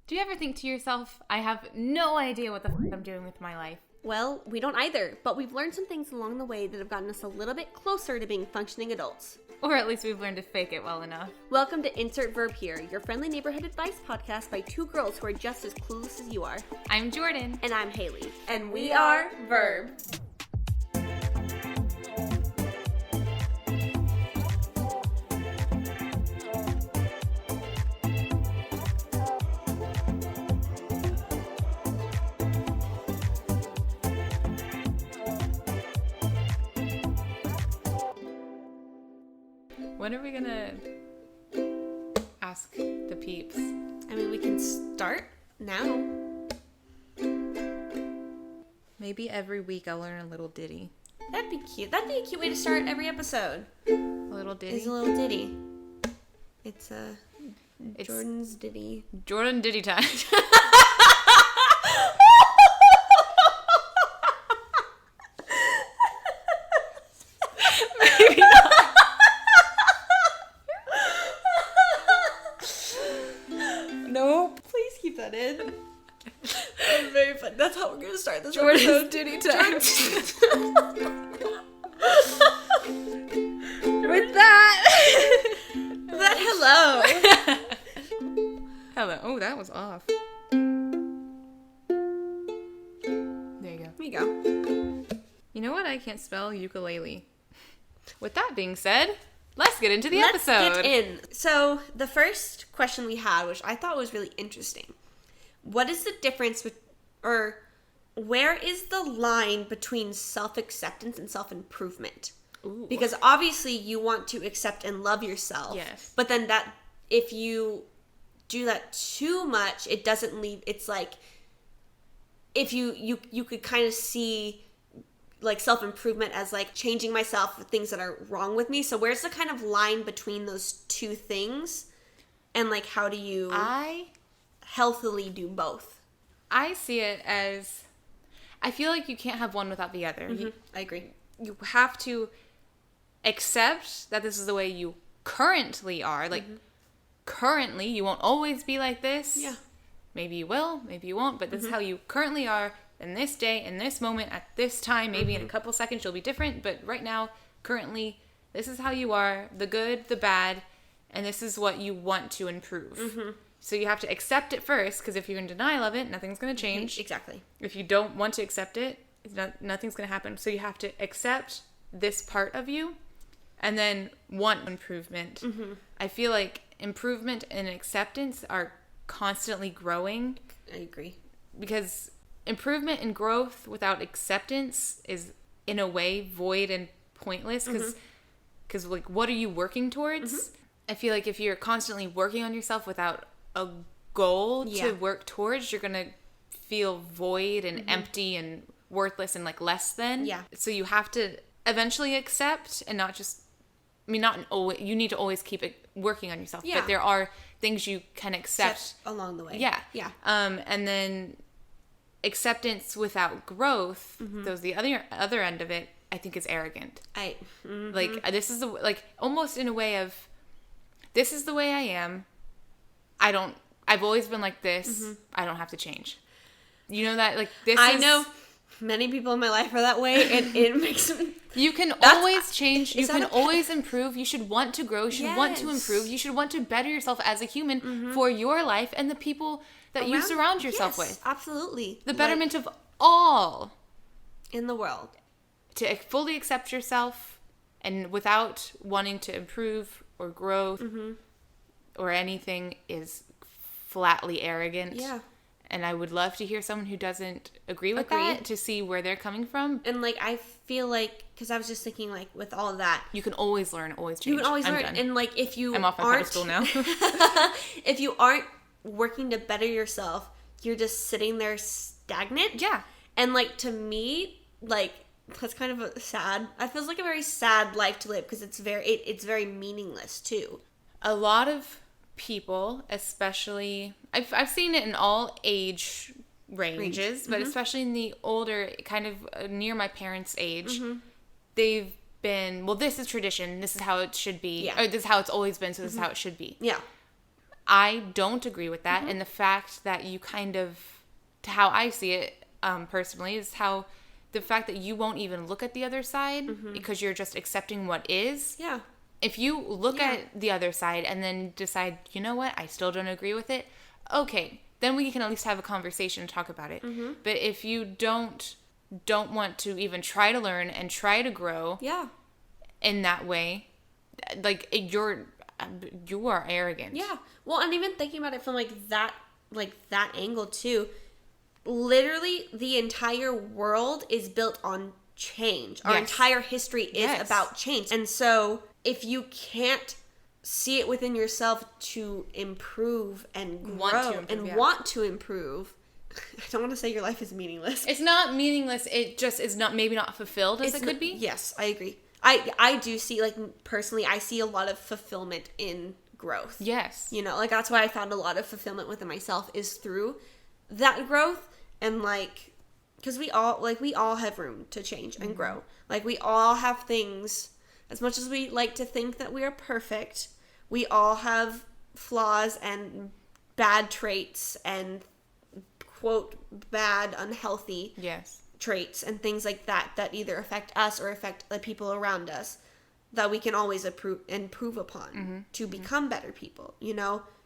Do you ever think to yourself, I have no idea what the fuck I'm doing with my life? Well, we don't either, but we've learned some things along the way that have gotten us a little bit closer to being functioning adults. Or at least we've learned to fake it well enough. Welcome to Insert Verb Here, your friendly neighborhood advice podcast by two girls who are just as clueless as you are. I'm Jordan. And I'm Haley. And we are Verb. When are we gonna ask the peeps? I mean, we can start now. Maybe every week I'll learn a little ditty. That'd be cute. That'd be a cute way to start every episode. A little ditty? It's a little ditty. It's Jordan's ditty. Jordan ditty time. Maybe not. Nope. Please keep that in. That's very fun. That's how we're gonna start this Jordan's episode. ditty time. With that, hello. Hello. Oh, that was off. There you go. Here you go. You know what? I can't spell ukulele. With that being said, let's get into the Let's episode. get in. So the first question we had, which I thought was really interesting, what is the difference or where is the line between self-acceptance and self-improvement? Ooh. Because obviously you want to accept and love yourself. Yes. But then that, if you do that too much, it doesn't leave, it's like, if you could kind of see like self-improvement as like changing myself for things that are wrong with me. So where's the kind of line between those two things? And like, how do you healthily do both? I see it as, I feel like you can't have one without the other. Mm-hmm. I agree. You have to accept that this is the way you currently are. Like, currently, you won't always be like this. Yeah. Maybe you will, maybe you won't, but this is how you currently are in this day, in this moment, at this time. Maybe in a couple seconds you'll be different, but right now, currently, this is how you are, the good, the bad, and this is what you want to improve. So you have to accept it first, because if you're in denial of it, nothing's going to change. Exactly. If you don't want to accept it, nothing's going to happen. So you have to accept this part of you and then want improvement. I feel like improvement and acceptance are constantly growing. I agree. Because improvement and growth without acceptance is, in a way, void and pointless. Because like, what are you working towards? I feel like if you're constantly working on yourself without a goal to work towards, you're going to feel void and empty and worthless and like less than. Yeah. So you have to eventually accept and not just, I mean, not always, you need to always keep it working on yourself. Yeah. But there are things you can accept along the way. Yeah. Yeah. And then acceptance without growth, those the other end of it, I think is arrogant. Like, this is the, like, almost in a way of, this is the way I am. I've always been like this. I don't have to change. You know that, like, I know many people in my life are that way, and it makes me... You can always change. You can always improve. You should want to grow. You should want to improve. You should want to better yourself as a human for your life and the people that you surround yourself with. Absolutely. The betterment of all. In the world. To fully accept yourself and without wanting to improve or grow or anything is flatly arrogant. Yeah. And I would love to hear someone who doesn't agree with that, to see where they're coming from. And, like, I feel like, because I was just thinking, like, with all of that. You can always learn, always change. You can always I'm learn. done. And, like, if you I'm off my pedestal now. if you aren't working to better yourself, you're just sitting there stagnant. Yeah. And, like, to me, like, that's kind of it feels like a very sad life to live, because it's very meaningless, too. A lot of people, especially, I've seen it in all age ranges, but especially in the older, kind of near my parents' age, they've been, well, this is tradition, this is how it should be, or this is how it's always been, so this is how it should be. Yeah. I don't agree with that. And the fact that you kind of, to how I see it personally, is how the fact that you won't even look at the other side because you're just accepting what is. Yeah. If you look at the other side and then decide, you know what, I still don't agree with it, okay, then we can at least have a conversation and talk about it. But if you don't want to even try to learn and try to grow in that way, like you are arrogant. Yeah. Well, and even thinking about it from that angle too, literally the entire world is built on change. Our entire history is about change. And so if you can't see it within yourself to improve and grow want to improve, I don't want to say your life is meaningless. It's not meaningless. It just is maybe not fulfilled as it could be. Yes, I agree. I do see, personally, I see a lot of fulfillment in growth. Yes. That's why I found a lot of fulfillment within myself is through that growth. And, because we all have room to change and grow. We all have things, as much as we like to think that we are perfect, we all have flaws and bad traits and, quote, bad, unhealthy traits and things like that either affect us or affect the people around us that we can always improve upon to become better people,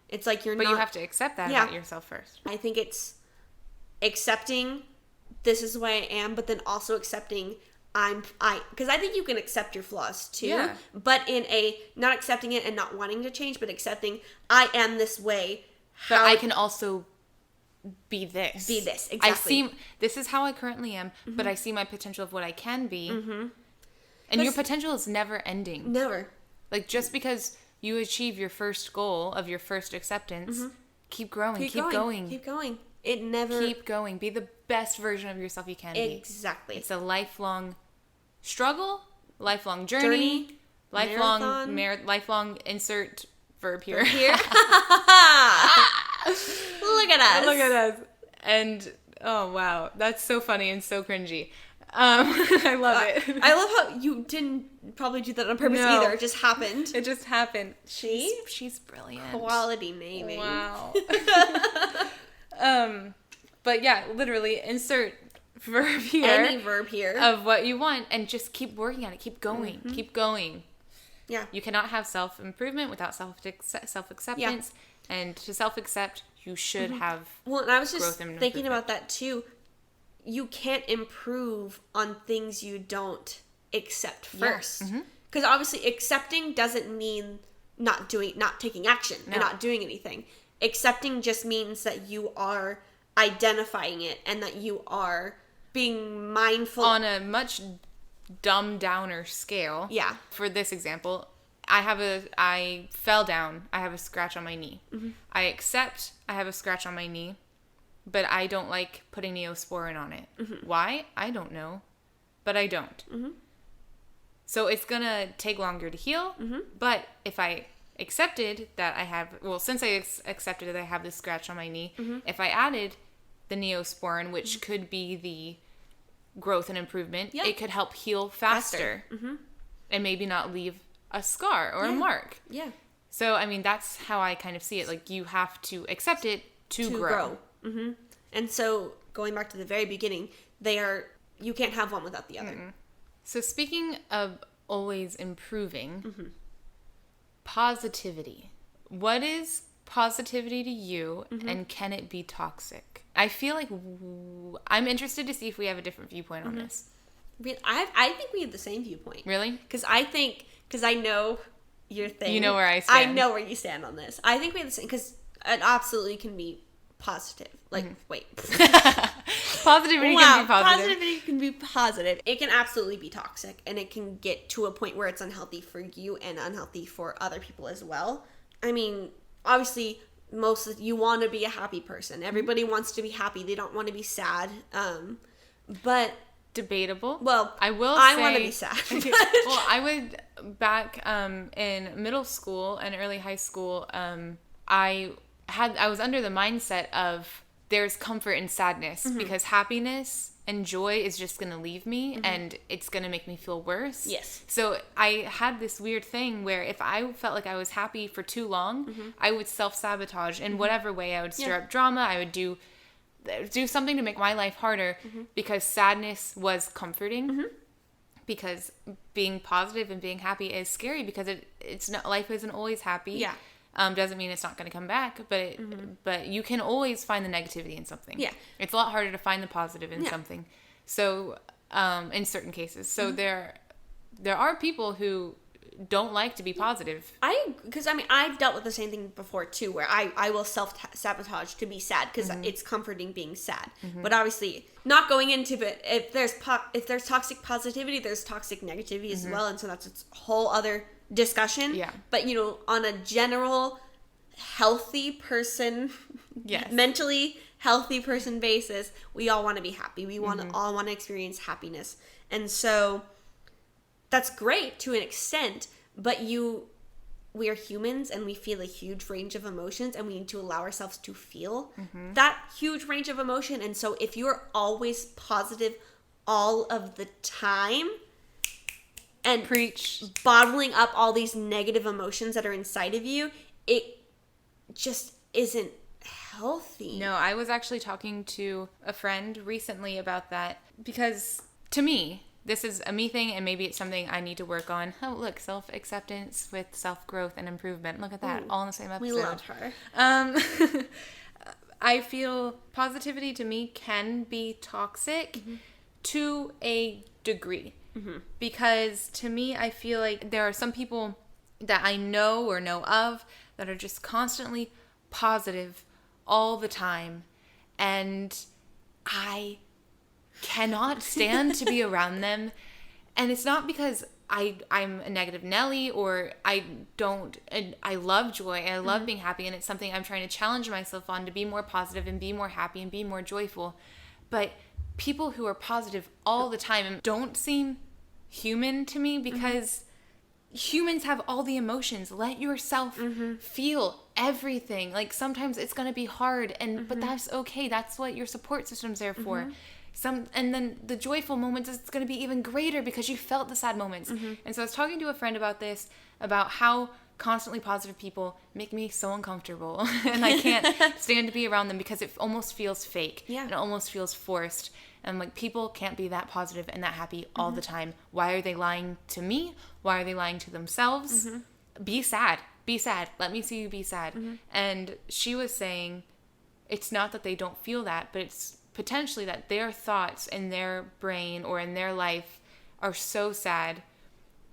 It's like But you have to accept that about yourself first. I think it's accepting this is the way I am, but then also accepting because I think you can accept your flaws too, but in a not accepting it and not wanting to change, but accepting I am this way. But I can also be this. Exactly. This is how I currently am, but I see my potential of what I can be. And your potential is never ending. Never. Just because you achieve your first goal of your first acceptance, keep growing, keep going. Keep going. It never... Keep going. Be the best version of yourself you can be. Exactly. It's a lifelong struggle, lifelong journey, lifelong lifelong insert verb here. Look at us. Look at us. And, oh, wow. That's so funny and so cringy. I love it. I love how you didn't probably do that on purpose either. It just happened. It just happened. She's brilliant. Quality naming. Wow. But yeah, literally insert verb here. Any verb here. Of what you want and just keep working on it. Keep going. Keep going. Yeah. You cannot have self-improvement without self-acceptance. Yeah. And to self-accept, you should have Well, and I was just thinking about that too. You can't improve on things you don't accept first. Because obviously accepting doesn't mean not taking action and not doing anything. Accepting just means that you are identifying it and that you are being mindful. On a much dumbed downer scale. Yeah. For this example, I fell down. I have a scratch on my knee. I accept I have a scratch on my knee, but I don't like putting Neosporin on it. Why? I don't know, but I don't. So it's going to take longer to heal, but if I accepted that I have, since I accepted that I have this scratch on my knee, if I added the Neosporin, which could be the growth and improvement, it could help heal faster. And maybe not leave a scar or a mark. Yeah. So, I mean, that's how I kind of see it. You have to accept it to grow. And so, going back to the very beginning, you can't have one without the other. So, speaking of always improving, positivity. What is positivity to you, and can it be toxic? I feel like I'm interested to see if we have a different viewpoint on this. I think we have the same viewpoint. Really? Because I know your thing. You know where I stand. I know where you stand on this. I think we have the same, because it absolutely can be positive. Wait. Positivity can be positive. Positivity can be positive. It can absolutely be toxic, and it can get to a point where it's unhealthy for you and unhealthy for other people as well. I mean, obviously, you want to be a happy person. Everybody wants to be happy. They don't want to be sad. But debatable. Well, I want to be sad. Well, I would back in middle school and early high school. I was under the mindset of there's comfort in sadness because happiness and joy is just going to leave me and it's going to make me feel worse. Yes. So I had this weird thing where if I felt like I was happy for too long, I would self-sabotage in whatever way. I would stir up drama. I would do something to make my life harder because sadness was comforting. Because being positive and being happy is scary because it's not, life isn't always happy. Yeah. Doesn't mean it's not going to come back, but you can always find the negativity in something. Yeah. It's a lot harder to find the positive in something. So, in certain cases. So there are people who don't like to be positive. Because I've dealt with the same thing before too, where I will self-sabotage to be sad because it's comforting being sad. But obviously, not going into it, if there's toxic positivity, there's toxic negativity as well, and so that's a whole other discussion. Yeah. But on a general healthy person, mentally healthy person basis, we all want to be happy. We all want to experience happiness, and so that's great to an extent. But we are humans and we feel a huge range of emotions, and we need to allow ourselves to feel that huge range of emotion. And so if you're always positive all of the time and Preach. bottling up all these negative emotions that are inside of you, it just isn't healthy. No, I was actually talking to a friend recently about that because to me, this is a me thing, and maybe it's something I need to work on. Oh, look, self-acceptance with self-growth and improvement. Look at that, all in the same episode. We love her. I feel positivity to me can be toxic to a degree. Because to me, I feel like there are some people that I know or know of that are just constantly positive all the time. And I cannot stand to be around them. And it's not because I'm a negative Nelly or I love joy and I love being happy, and it's something I'm trying to challenge myself on to be more positive and be more happy and be more joyful. But people who are positive all the time don't seem human to me because humans have all the emotions. Let yourself feel everything. Like sometimes it's going to be hard but that's okay. That's what your support system's there for. And then the joyful moments, it's going to be even greater because you felt the sad moments. And so I was talking to a friend about this, about how constantly positive people make me so uncomfortable. And I can't stand to be around them because it almost feels fake. Yeah. And it almost feels forced. And like, people can't be that positive and that happy all the time. Why are they lying to me? Why are they lying to themselves? Be sad. Be sad. Let me see you be sad. And she was saying it's not that they don't feel that, but it's potentially that their thoughts in their brain or in their life are so sad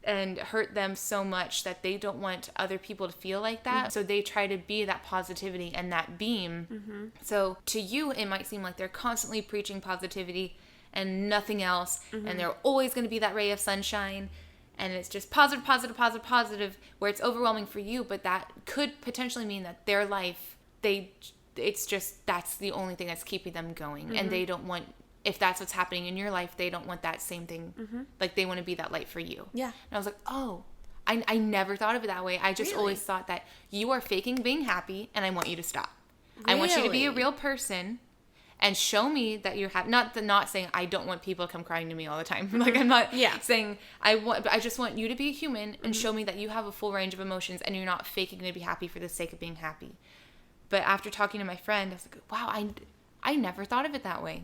and hurt them so much that they don't want other people to feel like that. So they try to be that positivity and that beam. So to you, it might seem like they're constantly preaching positivity and nothing else. And they're always going to be that ray of sunshine. And it's just positive, positive, positive, positive, where it's overwhelming for you. But that could potentially mean that their life, it's just, that's the only thing that's keeping them going. And they don't want, if that's what's happening in your life, they don't want that same thing. Like, they want to be that light for you. Yeah. And I was like, oh, I never thought of it that way. I just always thought that you are faking being happy, and I want you to stop. Really? I want you to be a real person and show me that you're happy. Not saying I don't want people to come crying to me all the time. Like, I'm not saying but I just want you to be a human and show me that you have a full range of emotions and you're not faking to be happy for the sake of being happy. But after talking to my friend, I was like, wow, I never thought of it that way.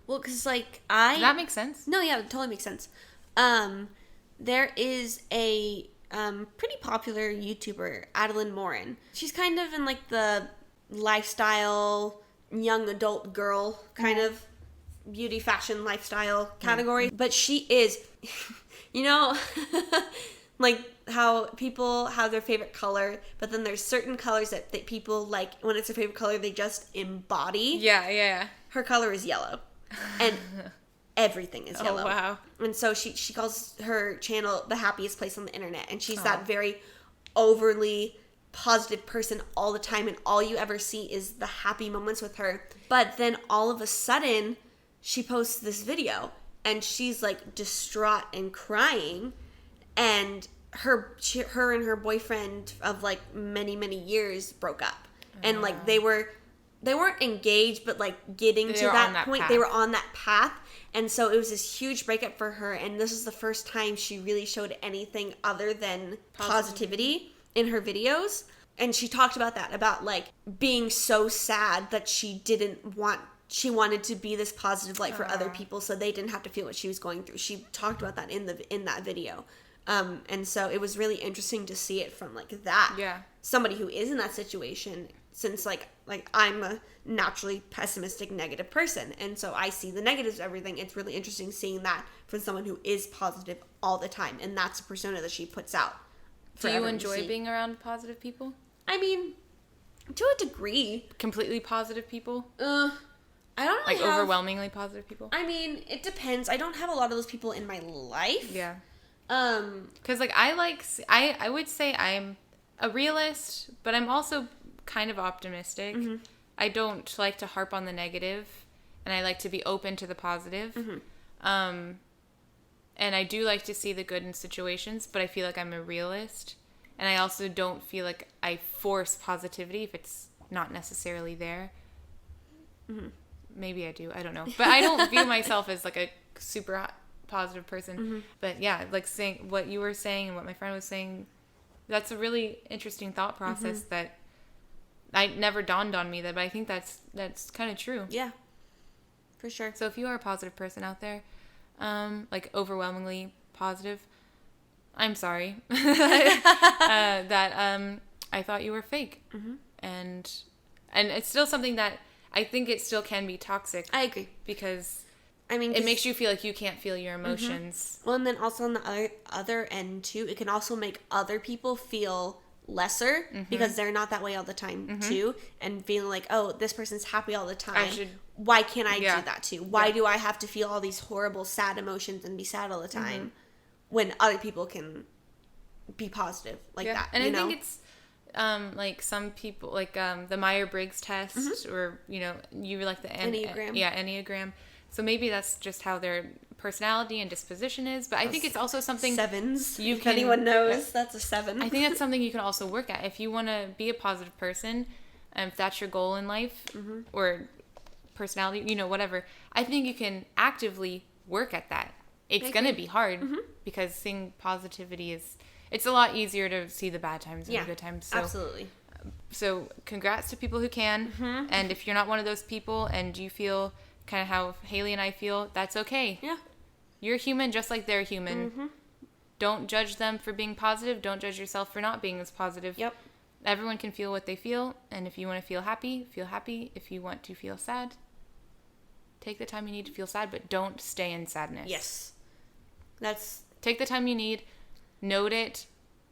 Well, because, like, Does that make sense? No, yeah, it totally makes sense. There is a pretty popular YouTuber, Adeline Morin. She's kind of in, like, the lifestyle, young adult girl kind of beauty, fashion, lifestyle category. But she is, like, how people have their favorite color, but then there's certain colors that people, like, when it's their favorite color, they just embody. Yeah. Her color is yellow. And everything is yellow. Oh, wow. And so she calls her channel The Happiest Place on the Internet. And she's that very overly positive person all the time. And all you ever see is the happy moments with her. But then all of a sudden, she posts this video. And she's, like, distraught and crying. And her and her boyfriend of, like, many, many years broke up. And, like, they were they weren't engaged, but like getting to that point, they were on that path. And so it was this huge breakup for her. And this is the first time she really showed anything other than positivity in her videos. And she talked about that, about like being so sad that she wanted to be this positive light for other people so they didn't have to feel what she was going through. She talked about that in that video. And so it was really interesting to see it from like that. Yeah. Somebody who is in that situation, since like I'm a naturally pessimistic, negative person. And so I see the negatives of everything. It's really interesting seeing that from someone who is positive all the time. And that's a persona that she puts out. Do you enjoy being around positive people? I mean, to a degree. Completely positive people? I don't really have... overwhelmingly positive people? I mean, it depends. I don't have a lot of those people in my life. Yeah. Because like I would say I'm a realist, but I'm also kind of optimistic. Mm-hmm. I don't like to harp on the negative, and I like to be open to the positive. Mm-hmm. And I do like to see the good in situations, but I feel like I'm a realist. And I also don't feel like I force positivity if it's not necessarily there. Mm-hmm. Maybe I do. I don't know. But I don't view myself as like a super positive person. Mm-hmm. But yeah, like saying what you were saying and what my friend was saying, that's a really interesting thought process that I never dawned on me that, but I think that's kind of true. Yeah, for sure. So if you are a positive person out there, like overwhelmingly positive, I'm sorry that I thought you were fake. Mm-hmm. And it's still something that I think it still can be toxic. I agree. Because it makes you feel like you can't feel your emotions. Mm-hmm. Well, and then also on the other end too, it can also make other people feel lesser because they're not that way all the time too, and feeling like, oh, this person's happy all the time. Why can't I do that too? Why do I have to feel all these horrible sad emotions and be sad all the time when other people can be positive like that? And I think it's like some people, like the Myers-Briggs test, or you like the Enneagram. Enneagram. So maybe that's just how their personality and disposition is. But I think it's also something... Sevens. If anyone knows, that's a 7. I think that's something you can also work at. If you want to be a positive person, if that's your goal in life, or personality, whatever, I think you can actively work at that. It's going to be hard because seeing positivity it's a lot easier to see the bad times than the good times. So, absolutely. So congrats to people who can. And if you're not one of those people and you feel... kind of how Haley and I feel, that's okay. Yeah. You're human just like they're human. Don't judge them for being positive. Don't judge yourself for not being as positive. Yep. Everyone can feel what they feel, and if you want to feel happy, feel happy. If you want to feel sad, take the time you need to feel sad, but don't stay in sadness. Yes. Take the time you need, note it,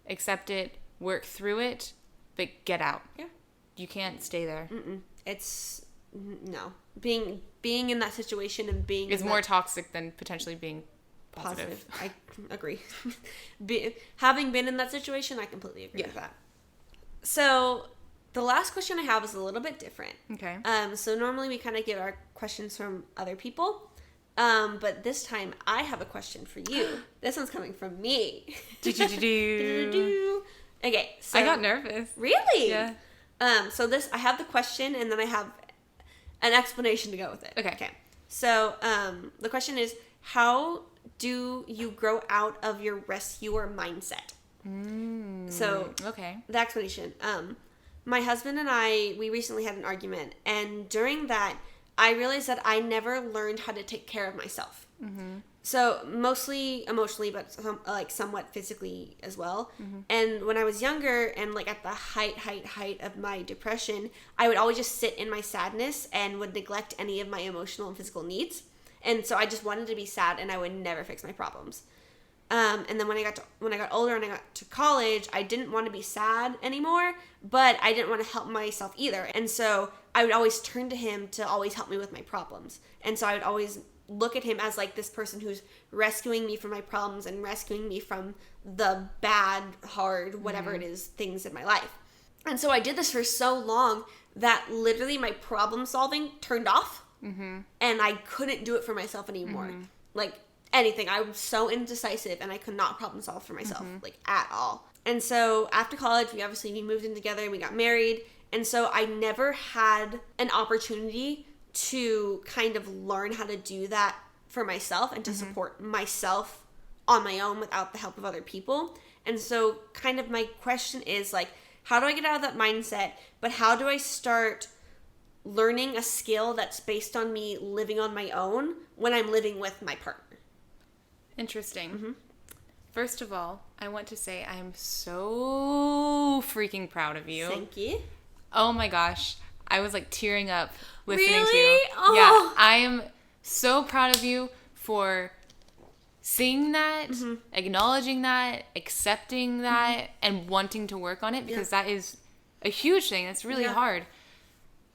accept it, work through it, but get out. Yeah. You can't stay there. No. Being in that situation and being is more toxic than potentially being positive. I agree. Having been in that situation, I completely agree with that. So the last question I have is a little bit different. Okay. So normally we kind of get our questions from other people. But this time I have a question for you. This one's coming from me. Okay. So I got nervous. Really? Yeah. So I have the question, and then I have an explanation to go with it. Okay. So, the question is, how do you grow out of your rescuer mindset? So, the explanation. My husband and we recently had an argument, and during that, I realized that I never learned how to take care of myself. So, mostly emotionally, but somewhat physically as well. And when I was younger and at the height of my depression, I would always just sit in my sadness and would neglect any of my emotional and physical needs. And so I just wanted to be sad, and I would never fix my problems. And then when I got older and I got to college, I didn't want to be sad anymore, but I didn't want to help myself either. And so I would always turn to him to always help me with my problems. And so I would always look at him as this person who's rescuing me from my problems and rescuing me from the bad, hard, whatever it is, things in my life. And so I did this for so long that literally my problem solving turned off, and I couldn't do it for myself anymore. Anything. I was so indecisive, and I could not problem solve for myself, at all. And so after college, we moved in together, and we got married, And so I never had an opportunity to kind of learn how to do that for myself and to support myself on my own without the help of other people. And so kind of my question is like, how do I get out of that mindset? But how do I start learning a skill that's based on me living on my own when I'm living with my partner? Interesting. First of all, I want to say I am so freaking proud of you. Thank you. Oh my gosh. I was like tearing up listening to Really? you. Oh. Yeah, I am so proud of you for seeing that, acknowledging that, accepting that, and wanting to work on it, because that is a huge thing. It's really hard.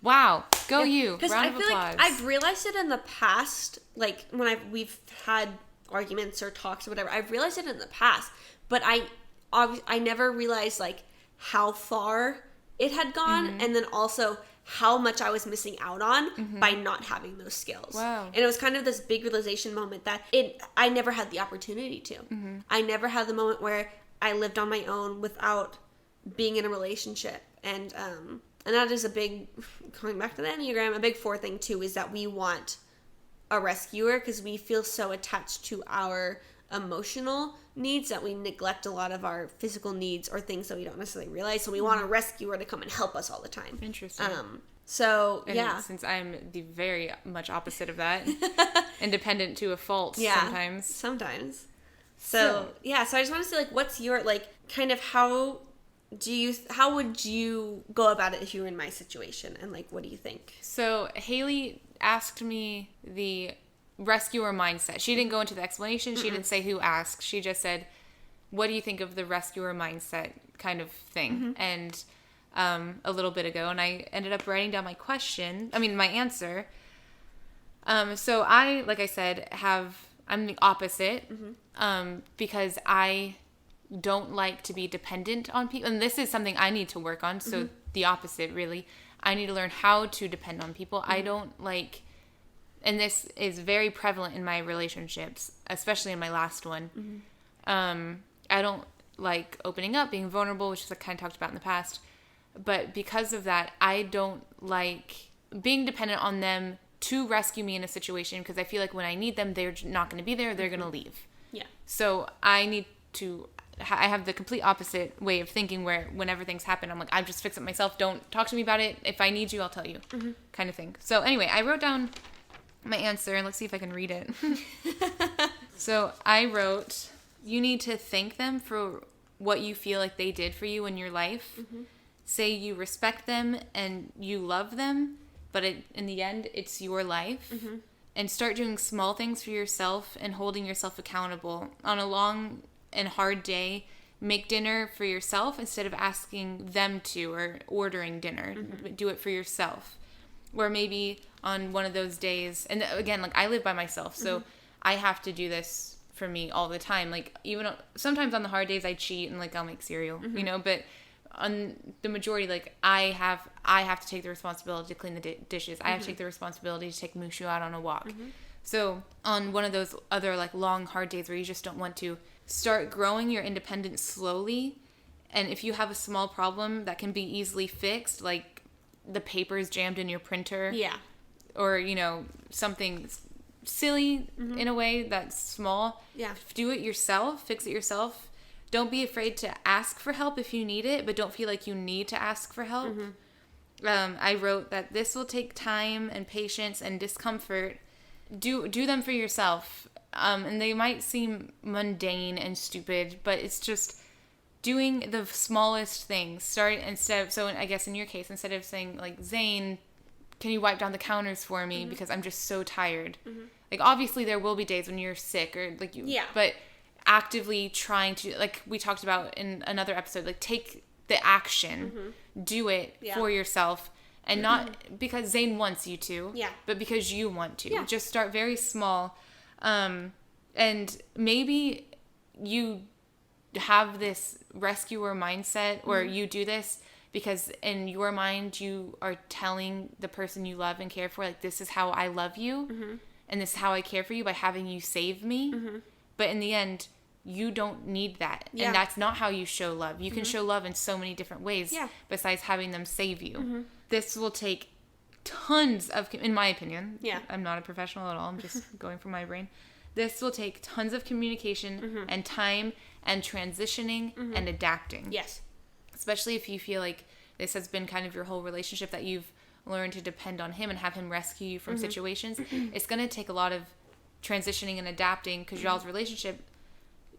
Wow. Go you. Round of applause. Like I've realized it in the past, like when we've had arguments or talks or whatever. I've realized it in the past, but I never realized like how far it had gone, and then also how much I was missing out on by not having those skills. Wow. And it was kind of this big realization moment that I never had the opportunity to. I never had the moment where I lived on my own without being in a relationship. And that is a big, going back to the Enneagram, a big 4 thing too, is that we want a rescuer because we feel so attached to our emotional needs that we neglect a lot of our physical needs or things that we don't necessarily realize. So we want a rescuer to come and help us all the time. Interesting. And since I'm the very much opposite of that, independent to a fault sometimes. So I just want to say, like, what's your, like, kind of how would you go about it if you were in my situation, and like, what do you think? So Haley asked me the rescuer mindset. She didn't go into the explanation. She didn't say who asked. She just said, what do you think of the rescuer mindset kind of thing? And a little bit ago, and I ended up writing down my answer. So I, like I said, I'm the opposite, because I don't like to be dependent on people. And this is something I need to work on. So the opposite, really. I need to learn how to depend on people. I don't like, and this is very prevalent in my relationships, especially in my last one. I don't like opening up, being vulnerable, which is I kind of talked about in the past. But because of that, I don't like being dependent on them to rescue me in a situation, because I feel like when I need them, they're not going to be there. They're going to leave. Yeah. So I have the complete opposite way of thinking, where whenever things happen, I'm like, I just fix it myself. Don't talk to me about it. If I need you, I'll tell you, kind of thing. So anyway, I wrote down my answer, and let's see if I can read it. So I wrote, you need to thank them for what you feel like they did for you in your life. Say you respect them and you love them, but in the end, it's your life. And start doing small things for yourself and holding yourself accountable. On a long and hard day, make dinner for yourself instead of asking them to, or ordering dinner. Do it for yourself. Or maybe on one of those days, and again, like, I live by myself, so I have to do this for me all the time. Like, even sometimes on the hard days I cheat and like I'll make cereal, but on the majority, like, I have to take the responsibility to clean the dishes. I have to take the responsibility to take Mushu out on a walk. So on one of those other like long hard days where you just don't want to, start growing your independence slowly. And if you have a small problem that can be easily fixed, like the paper is jammed in your printer, or something silly in a way that's small, do it yourself, fix it yourself. Don't be afraid to ask for help if you need it, but don't feel like you need to ask for help. I wrote that this will take time and patience and discomfort. Do them for yourself. And they might seem mundane and stupid, but it's just doing the smallest things. So I guess in your case, instead of saying like, Zane, can you wipe down the counters for me because I'm just so tired. Like, obviously there will be days when you're sick or like but actively trying to, like we talked about in another episode, like, take the action, do it for yourself, and not because Zane wants you to, but because you want to. Just start very small, and maybe you have this rescuer mindset, or you do this because in your mind you are telling the person you love and care for, like, this is how I love you, and this is how I care for you by having you save me. But in the end, you don't need that. Yeah. And that's not how you show love. You can show love in so many different ways besides having them save you. This will take tons of, in my opinion, I'm not a professional at all, I'm just going from my brain. This will take tons of communication and time and transitioning and adapting. Yes. Especially if you feel like this has been kind of your whole relationship, that you've learned to depend on him and have him rescue you from situations. It's going to take a lot of transitioning and adapting, because y'all's relationship,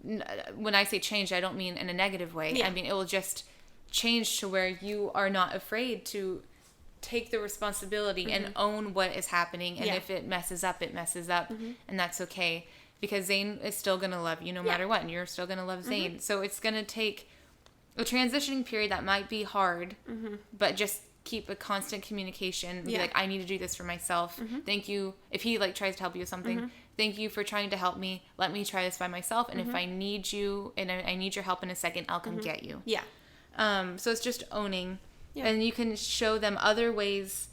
when I say change, I don't mean in a negative way. I mean, it will just change to where you are not afraid to take the responsibility and own what is happening. And if it messes up, it messes up. And that's okay, because Zane is still going to love you no matter what. And you're still going to love Zane. So it's going to take a transitioning period that might be hard, but just keep a constant communication. Be like, I need to do this for myself. Thank you. If he like tries to help you with something, thank you for trying to help me. Let me try this by myself. And if I need you and I need your help in a second, I'll come get you. Yeah. So it's just owning. And you can show them other ways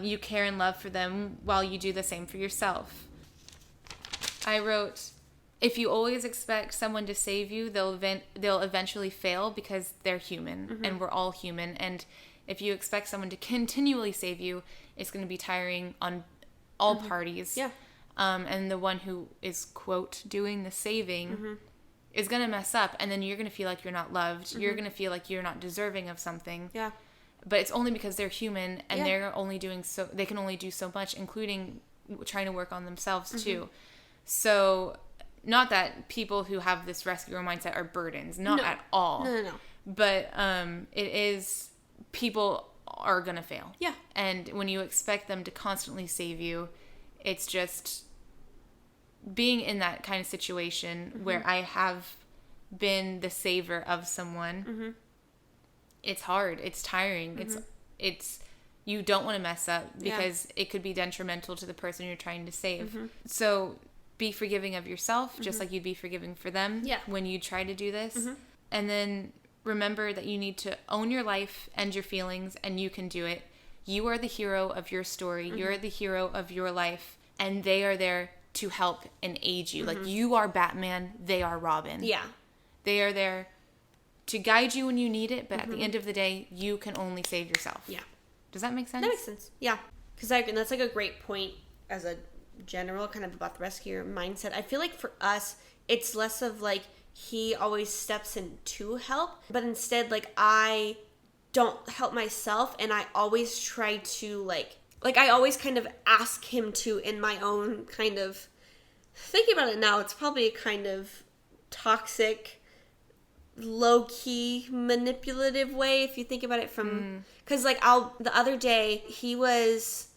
you care and love for them while you do the same for yourself. I wrote, if you always expect someone to save you, they'll eventually fail, because they're human and we're all human. And if you expect someone to continually save you, it's going to be tiring on all parties. Yeah. And the one who is, quote, doing the saving is going to mess up, and then you're going to feel like you're not loved. You're going to feel like you're not deserving of something. Yeah. But it's only because they're human, and they're only doing so. They can only do so much, including trying to work on themselves too. So, not that people who have this rescuer mindset are burdens, not at all. No. But it is, people are gonna fail. Yeah. And when you expect them to constantly save you, it's just being in that kind of situation where I have been the saver of someone. It's hard. It's tiring. It's you don't want to mess up, because it could be detrimental to the person you're trying to save. So be forgiving of yourself, just like you'd be forgiving for them when you try to do this. And then remember that you need to own your life and your feelings, and you can do it. You are the hero of your story. You're the hero of your life, and they are there to help and aid you. Like, you are Batman, they are Robin. Yeah. They are there to guide you when you need it, but at the end of the day, you can only save yourself. Yeah. Does that make sense? That makes sense. Yeah. Because that's like a great point as a general kind of about the rescuer mindset. I feel like for us, it's less of like he always steps in to help, but instead like I don't help myself, and I always try to like I always kind of ask him to, in my own kind of, thinking about it now, it's probably a kind of toxic, low-key, manipulative way, if you think about it from, because like the other day, he was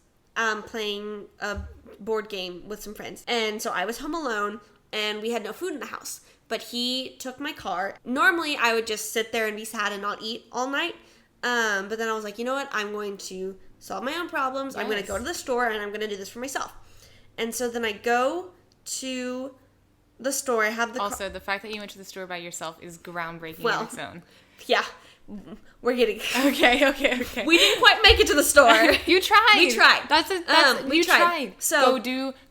playing a board game with some friends, and so I was home alone, and we had no food in the house, but he took my car. Normally, I would just sit there and be sad and not eat all night, but then I was like, you know what, I'm going to solve my own problems. Yes. I'm going to go to the store, and I'm going to do this for myself. And so then I go to the store. I have the Also, the fact that you went to the store by yourself is groundbreaking in its own. Yeah. We're getting... Okay. We didn't quite make it to the store. You tried. We tried. We tried. So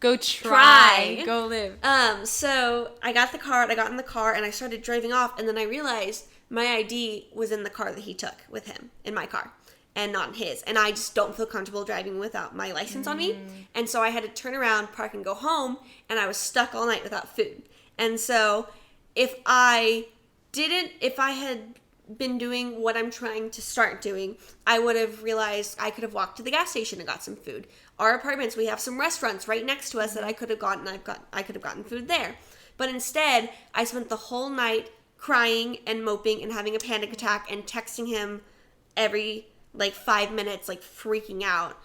go try. Go live. So I got in the car, and I started driving off, and then I realized my ID was in the car that he took with him, in my car, and not in his. And I just don't feel comfortable driving without my license on me. And so I had to turn around, park, and go home, and I was stuck all night without food. And so if I had been doing what I'm trying to start doing, I would have realized I could have walked to the gas station and got some food. Our apartments, we have some restaurants right next to us that I could have gotten food there. But instead, I spent the whole night crying and moping and having a panic attack and texting him every 5 minutes, freaking out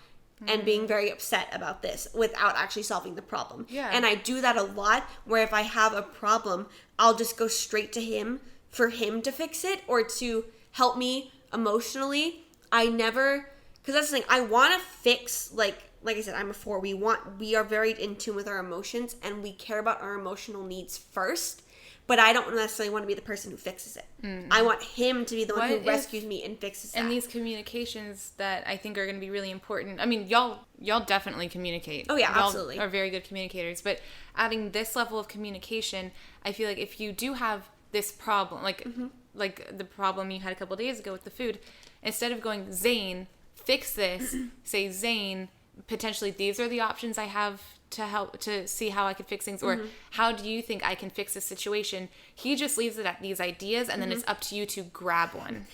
and being very upset about this without actually solving the problem. Yeah. And I do that a lot, where if I have a problem, I'll just go straight to him for him to fix it or to help me emotionally. Because that's the thing, I want to fix, like I said, I'm a 4. We are very in tune with our emotions, and we care about our emotional needs first. but I don't necessarily want to be the person who fixes it. I want him to be the one who rescues me and fixes that. And these communications that I think are going to be really important. I mean, y'all definitely communicate. Oh, yeah, y'all absolutely. Are very good communicators. But adding this level of communication, I feel like if you do have this problem, like the problem you had a couple days ago with the food, instead of going, Zane, fix this, say, Zane, potentially these are the options I have to help to see how I could fix things, or how do you think I can fix this situation? He just leaves it at these ideas, and then it's up to you to grab one.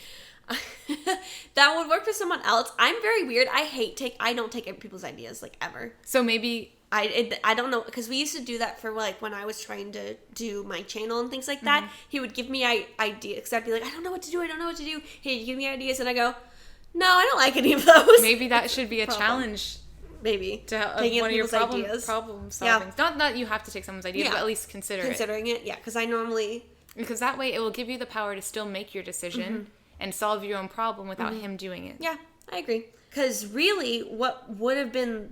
That would work for someone else. I'm very weird. I don't take people's ideas, like, ever. So maybe I don't know, because we used to do that for, like, when I was trying to do my channel and things like that. He would give me ideas, because I'd be like, I don't know what to do. He'd give me ideas, and I go, no, I don't like any of those. Maybe that should be a challenge. Maybe. To help one of your problem solving. Yeah. Not that you have to take someone's ideas, but at least considering it. Yeah, because because that way it will give you the power to still make your decision and solve your own problem without him doing it. Yeah, I agree. Because really, what would have been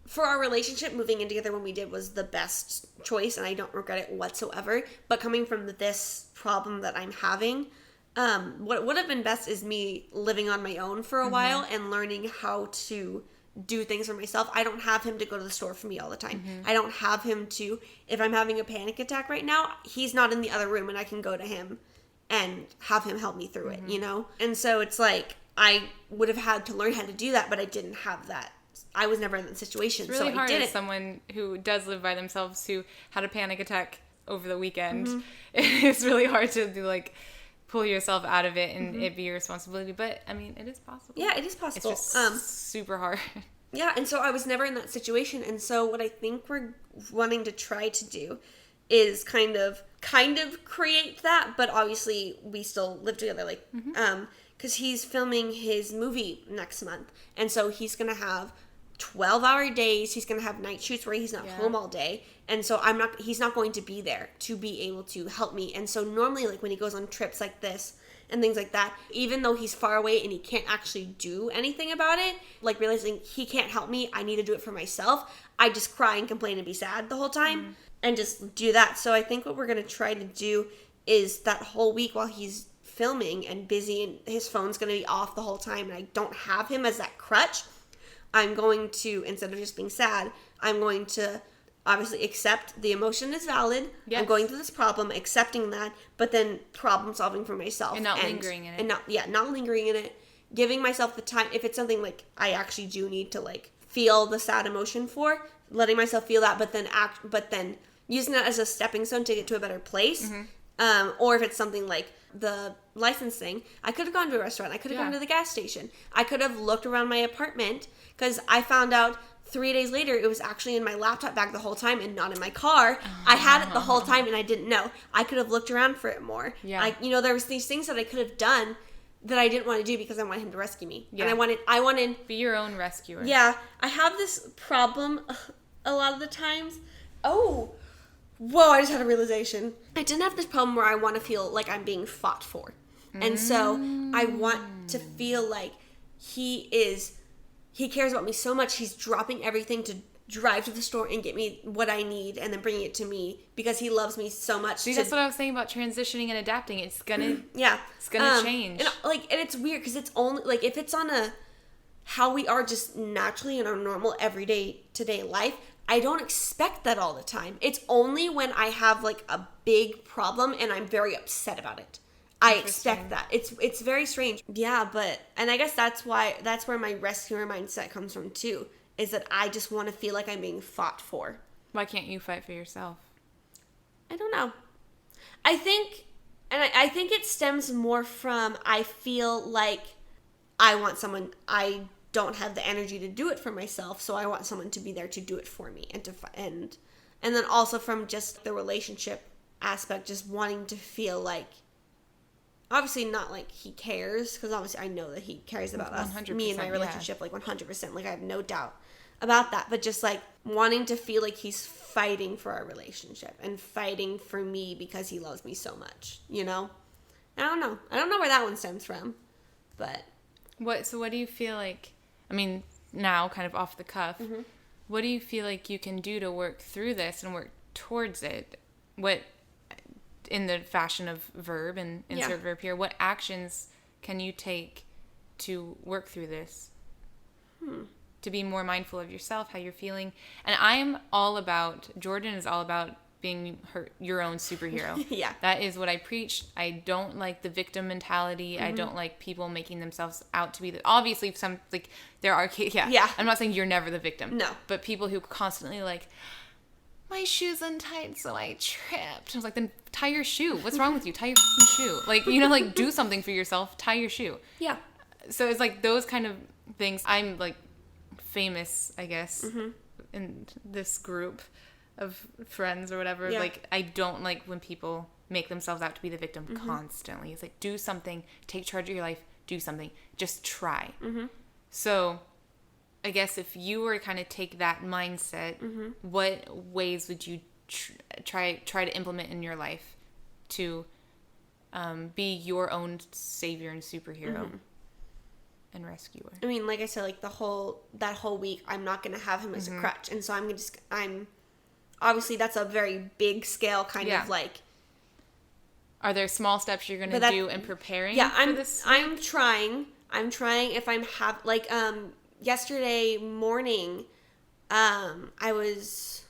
for our relationship, moving in together when we did was the best choice, and I don't regret it whatsoever. But coming from this problem that I'm having, what would have been best is me living on my own for a while and learning how to do things for myself. I don't have him to go to the store for me all the time. I don't have him to, if I'm having a panic attack right now, he's not in the other room and I can go to him and have him help me through it, you know? And so it's like, I would have had to learn how to do that, but I didn't have that. I was never in that situation. It's really hard as someone who does live by themselves who had a panic attack over the weekend. It's really hard to do, like, pull yourself out of it and it be your responsibility. But, I mean, it is possible. Yeah, it is possible. It's just super hard. Yeah, and so I was never in that situation. And so what I think we're wanting to try to do is kind of create that. But obviously, we still live together, like, because he's filming his movie next month. And so he's going to have 12-hour days. He's going to have night shoots where he's not home all day. And so he's not going to be there to be able to help me. And so normally, like, when he goes on trips like this and things like that, even though he's far away and he can't actually do anything about it, like, realizing he can't help me, I need to do it for myself, I just cry and complain and be sad the whole time and just do that. So I think what we're going to try to do is that whole week while he's filming and busy and his phone's going to be off the whole time and I don't have him as that crutch, I'm going to, instead of just being sad, I'm going to obviously accept the emotion is valid. Yes. I'm going through this problem, accepting that, but then problem solving for myself. And not lingering in it. And not lingering in it. Giving myself the time, if it's something like I actually do need to, like, feel the sad emotion for, letting myself feel that, but then using that as a stepping stone to get to a better place. Or if it's something like the license thing, I could have gone to a restaurant. I could have gone to the gas station. I could have looked around my apartment, because I found out 3 days later it was actually in my laptop bag the whole time and not in my car. I had it the whole time and I didn't know. I could have looked around for it more. Yeah. There was these things that I could have done that I didn't want to do because I wanted him to rescue me. Yeah. And I wanted be your own rescuer. Yeah. I have this problem a lot of the times. Oh, whoa, I just had a realization. I didn't have this problem where I want to feel like I'm being fought for. And so I want to feel like he cares about me so much, he's dropping everything to drive to the store and get me what I need and then bringing it to me because he loves me so much. See, that's what I was saying about transitioning and adapting. It's gonna change. And it's weird because it's only, like, if it's on how we are just naturally in our normal everyday today life, I don't expect that all the time. It's only when I have, like, a big problem and I'm very upset about it. I expect that. It's very strange. Yeah, and I guess that's where my rescuer mindset comes from too, is that I just want to feel like I'm being fought for. Why can't you fight for yourself? I don't know. I think it stems more from, I feel like I don't have the energy to do it for myself, so I want someone to be there to do it for me and then also from just the relationship aspect, just wanting to feel like, obviously not like he cares, because obviously I know that he cares about us, me and my relationship, like 100%, like I have no doubt about that, but just like wanting to feel like he's fighting for our relationship and fighting for me because he loves me so much, you know? I don't know where that one stems from, but what do you feel like, I mean, now kind of off the cuff, what do you feel like you can do to work through this and work towards it? What in the fashion of verb and insert verb here, what actions can you take to work through this? To be more mindful of yourself, how you're feeling. And Jordan is all about being your own superhero. Yeah. That is what I preach. I don't like the victim mentality. I don't like people making themselves out to be obviously some, like, there are Yeah. I'm not saying you're never the victim. No. But people who constantly like, my shoe's untied, so I tripped. I was like, then tie your shoe. What's wrong with you? Tie your shoe. Like, like, do something for yourself. Tie your shoe. Yeah. So it's like those kind of things. I'm like famous, I guess, in this group of friends or whatever. Yeah. Like, I don't like when people make themselves out to be the victim constantly. It's like, do something. Take charge of your life. Do something. Just try. So I guess if you were to kind of take that mindset, what ways would you try to implement in your life to be your own savior and superhero and rescuer? I mean, like I said, like that whole week, I'm not gonna have him as a crutch, and so I'm obviously that's a very big scale kind of like. Are there small steps you're gonna do in preparing? Yeah, for this? I'm trying. If yesterday morning, that was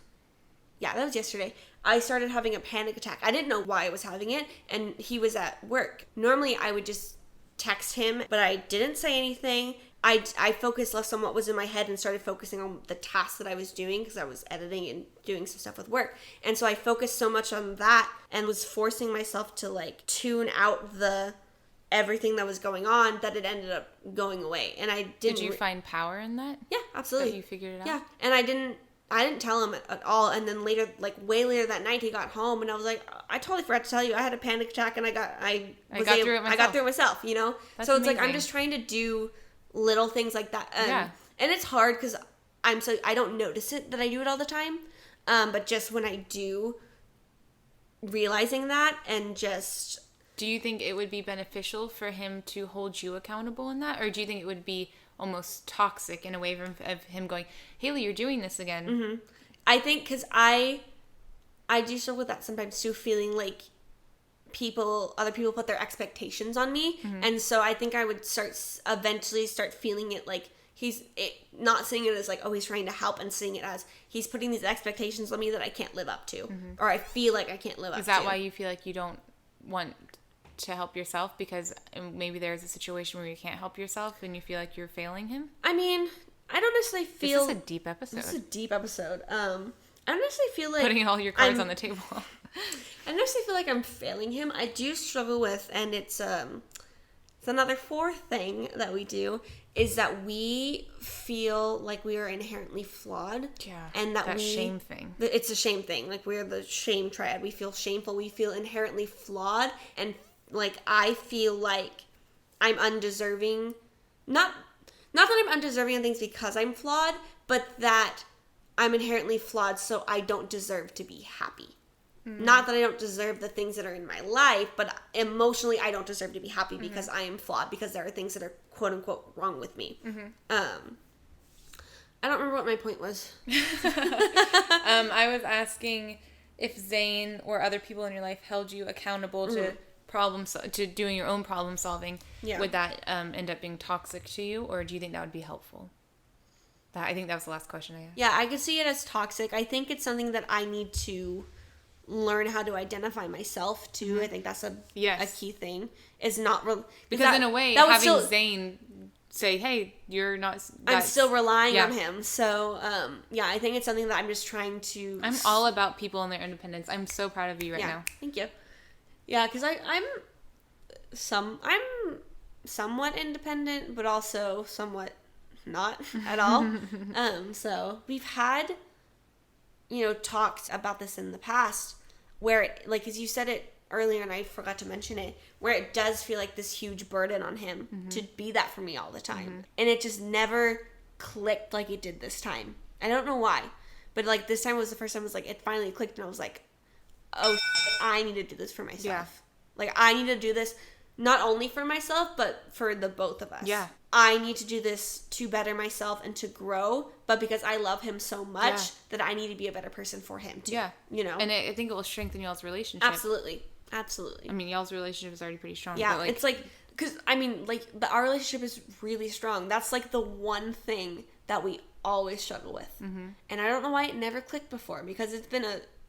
yesterday. I started having a panic attack. I didn't know why I was having it, and he was at work. Normally, I would just text him, but I didn't say anything. I focused less on what was in my head and started focusing on the tasks that I was doing because I was editing and doing some stuff with work. And so I focused so much on that and was forcing myself to like tune out everything that was going on that it ended up going away. And I didn't. Did you find power in that? Yeah, absolutely. That you figured it out? Yeah, and I didn't tell him at all. And then later, like way later that night, he got home and I was like, I totally forgot to tell you I had a panic attack and I got through it myself, you know? That's so it's amazing. like I'm just trying to do little things like that. And it's hard because I don't notice it that I do it all the time. But just when I do, realizing that and just... Do you think it would be beneficial for him to hold you accountable in that? Or do you think it would be almost toxic in a way of him going, Haley, you're doing this again? I think because I do struggle with that sometimes too, feeling like other people put their expectations on me. And so I think I would eventually start feeling it like not seeing it as like, oh, he's trying to help, and seeing it as he's putting these expectations on me that I can't live up to. Or I feel like I can't live up to. Is that why you feel like you don't want to help yourself? Because maybe there's a situation where you can't help yourself and you feel like you're failing him? I mean, I don't necessarily feel... This is a deep episode. I don't necessarily feel like... Putting all your cards on the table. I don't necessarily feel like I'm failing him. I do struggle with, and it's another fourth thing that we do, is that we feel like we are inherently flawed. Yeah, and that shame thing. It's a shame thing. Like, we're the shame triad. We feel shameful. We feel inherently flawed, and like I feel like I'm undeserving. Not that I'm undeserving of things because I'm flawed, but that I'm inherently flawed, so I don't deserve to be happy. Not that I don't deserve the things that are in my life, but emotionally I don't deserve to be happy because I am flawed, because there are things that are quote unquote wrong with me. I don't remember what my point was. I was asking if Zane or other people in your life held you accountable to to doing your own problem solving. Yeah. Would that end up being toxic to you, or do you think that would be helpful? I think that was the last question I asked. Yeah, I could see it as toxic. I think it's something that I need to learn how to identify myself too. I think that's a key thing. Is not because in a way having Zane say, "Hey, you're not." I'm still relying on him. So I think it's something that I'm just trying to. I'm all about people and their independence. I'm so proud of you right now. Thank you. Yeah, because I'm somewhat independent, but also somewhat not at all. So we've had, talks about this in the past where it, like, as you said it earlier and I forgot to mention it, where it does feel like this huge burden on him to be that for me all the time. And it just never clicked like it did this time. I don't know why, but like this time was the first time it was like, it finally clicked and I was like, oh, I need to do this for myself. Yeah. Like, I need to do this not only for myself, but for the both of us. Yeah. I need to do this to better myself and to grow, but because I love him so much that I need to be a better person for him too. Yeah. And I think it will strengthen y'all's relationship. Absolutely. Absolutely. I mean, y'all's relationship is already pretty strong. Yeah, but like, it's like, because, I mean, like, our relationship is really strong. That's, like, the one thing that we always struggle with. Mm-hmm. And I don't know why it never clicked before, because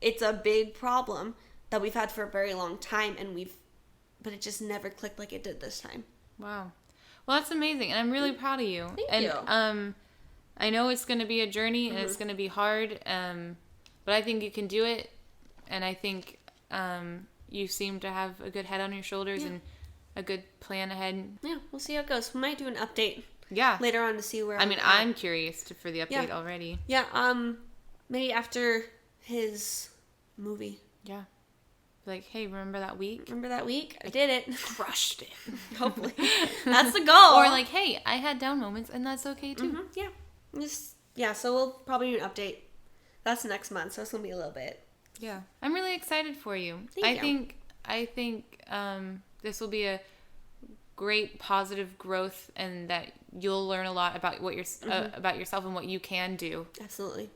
it's a big problem that we've had for a very long time, but it just never clicked like it did this time. wow. Well, that's amazing, and I'm really proud of you. Thank you. I know it's going to be a journey, and it's going to be hard, but I think you can do it, and I think you seem to have a good head on your shoulders and a good plan ahead. Yeah, we'll see how it goes. We might do an update later on to see where I'm curious for the update already. Yeah, maybe after his movie. Yeah. Like, hey, remember that week? Remember that week? I did it. Crushed it. Hopefully. That's the goal. Or like, hey, I had down moments, and that's okay too. Mm-hmm. Yeah. So we'll probably do an update. That's next month, so it's going to be a little bit. Yeah. I'm really excited for you. Thank you. I think this will be a great positive growth, and that you'll learn a lot about about yourself and what you can do. Absolutely.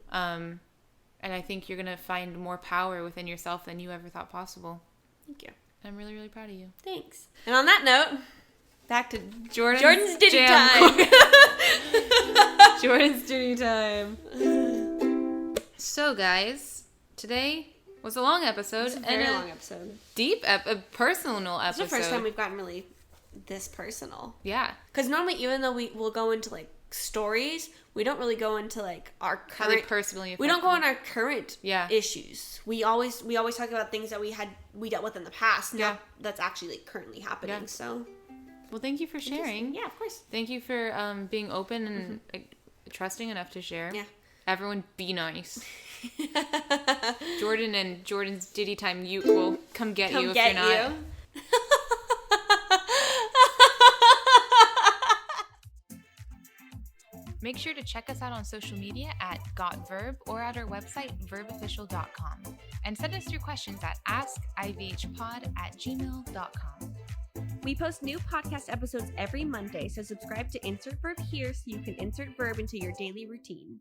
And I think you're going to find more power within yourself than you ever thought possible. Thank you. I'm really, really proud of you. Thanks. And on that note, back to Jordan's Ditty time. Jordan's Ditty time. So, guys, today was a long episode. It's a very long episode. Deep, a personal episode. It's the first time we've gotten really this personal. Yeah. Because normally, even though we will go into, like, stories, we don't really go into, like, our current... How they personally affect we don't go on our current issues. We always talk about things that we dealt with in the past. Now that's actually, like, currently happening, so... Well, thank you for sharing. Yeah, of course. Thank you for being open and trusting enough to share. Yeah. Everyone be nice. Jordan and Jordan's Ditty Time will come get you if you're not. Make sure to check us out on social media at GotVerb or at our website, verbofficial.com. And send us your questions at askivhpod@gmail.com. We post new podcast episodes every Monday, so subscribe to Insert Verb Here so you can insert verb into your daily routine.